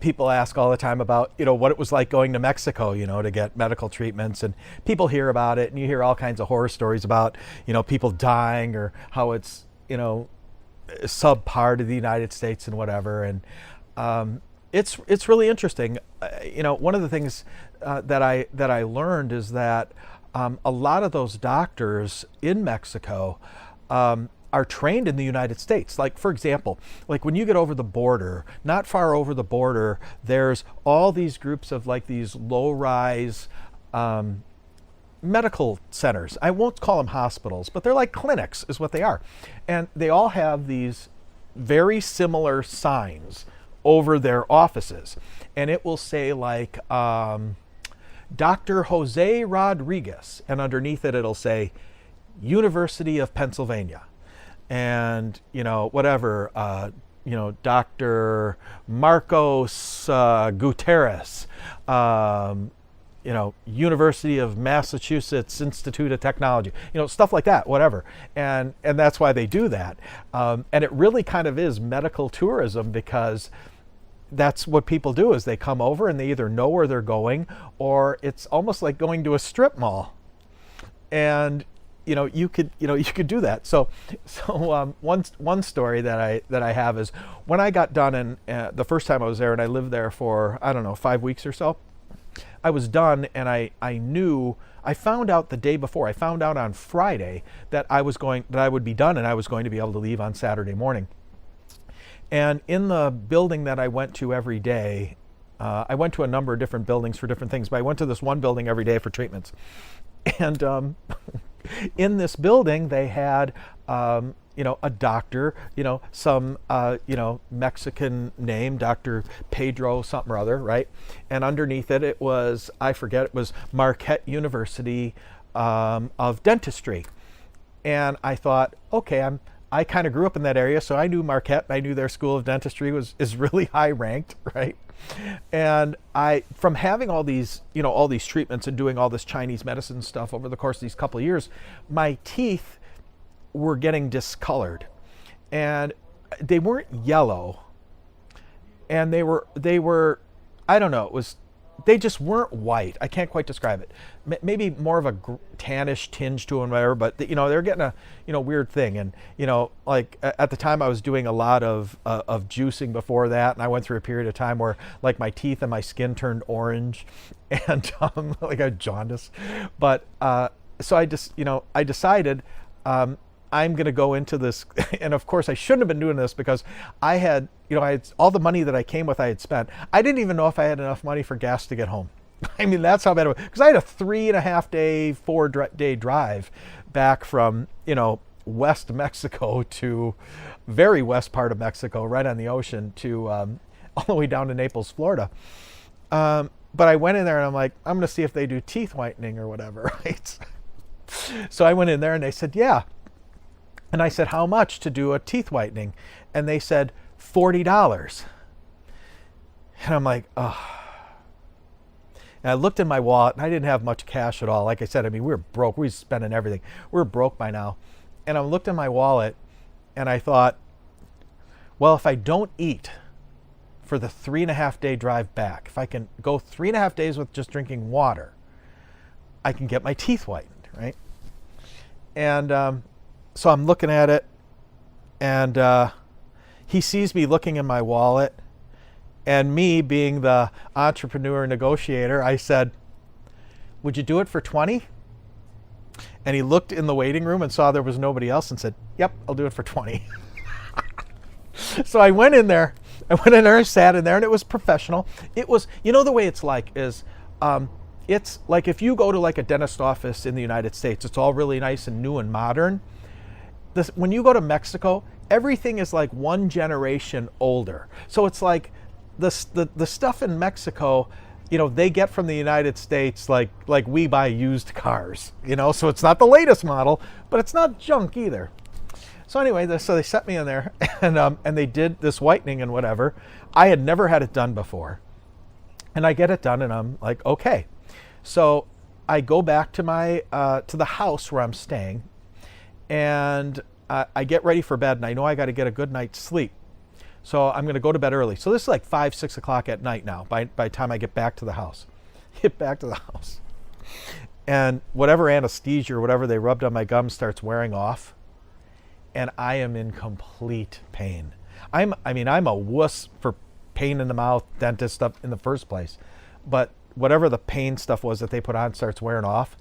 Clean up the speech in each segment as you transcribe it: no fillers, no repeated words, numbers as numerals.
people ask all the time about, what it was like going to Mexico, to get medical treatments, and people hear about it, and you hear all kinds of horror stories about, people dying, or how it's, subpar to the United States and whatever. And it's really interesting. One of the things that I learned is that a lot of those doctors in Mexico are trained in the United States. Like, for example, like when you get over the border, not far over the border, there's all these groups of like these low-rise medical centers. I won't call them hospitals, but they're like clinics is what they are. And they all have these very similar signs over their offices. And it will say like, Dr. Jose Rodriguez, and underneath it, it'll say University of Pennsylvania. And, whatever, Dr. Marcos Gutierrez, University of Massachusetts Institute of Technology, stuff like that, whatever. And that's why they do that. And it really kind of is medical tourism, because that's what people do, is they come over and they either know where they're going, or it's almost like going to a strip mall. And you could do that. So one story that I have is when I got done, and the first time I was there, and I lived there for, I don't know, 5 weeks or so. I was done, and I found out the day before. I found out on Friday that I would be done, and I was going to be able to leave on Saturday morning. And in the building that I went to every day, I went to a number of different buildings for different things, but I went to this one building every day for treatments. And in this building, they had, a doctor, some, Mexican name, Dr. Pedro something or other, right? And underneath it, it was Marquette University of Dentistry. And I thought, okay, I kind of grew up in that area, so I knew Marquette. I knew their school of dentistry is really high ranked, right? And from having all these treatments and doing all this Chinese medicine stuff over the course of these couple of years, my teeth were getting discolored, and they weren't yellow, and they were, I don't know, they just weren't white. I can't quite describe it. Maybe more of a tannish tinge to them, whatever. But they're getting a weird thing. And like at the time, I was doing a lot of juicing before that, and I went through a period of time where like my teeth and my skin turned orange, and like a jaundice. But so I decided. I'm going to go into this, and of course I shouldn't have been doing this, because I had all the money that I came with, I had spent. I didn't even know if I had enough money for gas to get home. I mean, that's how bad it was, because I had a 3.5 day, 4-day drive back from, West Mexico to very west part of Mexico, right on the ocean, to all the way down to Naples, Florida. But I went in there and I'm like, I'm going to see if they do teeth whitening or whatever, right? So I went in there and they said, yeah. And I said, how much to do a teeth whitening? And they said, $40. And I'm like, oh. And I looked in my wallet, and I didn't have much cash at all. Like I said, we were broke. We were spending everything. We were broke by now. And I looked in my wallet, and I thought, well, if I don't eat for the 3.5 day drive back, if I can go 3.5 days with just drinking water, I can get my teeth whitened, right? And so I'm looking at it, and he sees me looking in my wallet, and me being the entrepreneur negotiator, I said, would you do it for 20? And he looked in the waiting room and saw there was nobody else and said, yep, I'll do it for 20. So I went in there and sat in there, and it was professional. It was, the way it's like is, it's like if you go to like a dentist office in the United States, it's all really nice and new and modern. When you go to Mexico, everything is like one generation older. So it's like the stuff in Mexico, they get from the United States like we buy used cars, so it's not the latest model, but it's not junk either. So anyway, so they set me in there, and they did this whitening and whatever. I had never had it done before. And I get it done, and I'm like, okay. So I go back to my to the house where I'm staying, and I get ready for bed, and I know I got to get a good night's sleep. So I'm going to go to bed early. So this is like 5, 6 o'clock at night now by the time I get back to the house. Get back to the house. And whatever anesthesia or whatever they rubbed on my gums starts wearing off. And I am in complete pain. I'm a wuss for pain in the mouth, dentist stuff in the first place. But whatever the pain stuff was that they put on starts wearing off.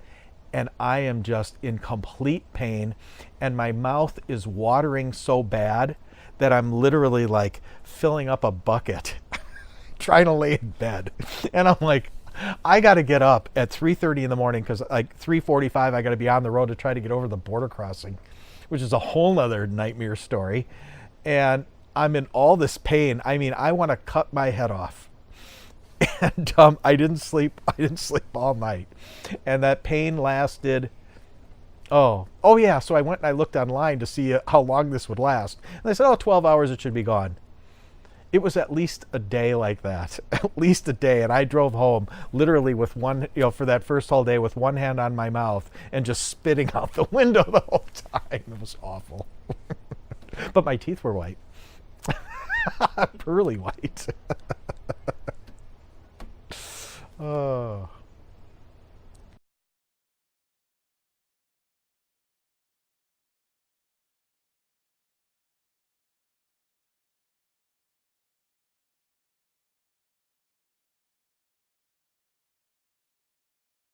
And I am just in complete pain. And my mouth is watering so bad that I'm literally like filling up a bucket trying to lay in bed. And I'm like, I got to get up at 3:30 in the morning because like 3:45 I got to be on the road to try to get over the border crossing, which is a whole nother nightmare story. And I'm in all this pain. I mean, I want to cut my head off. And I didn't sleep all night. And that pain lasted, oh yeah, so I went and I looked online to see how long this would last. And they said, 12 hours it should be gone. It was at least a day like that, at least a day. And I drove home literally with one, for that first whole day with one hand on my mouth and just spitting out the window the whole time. It was awful. But my teeth were white. Pearly white. Oh.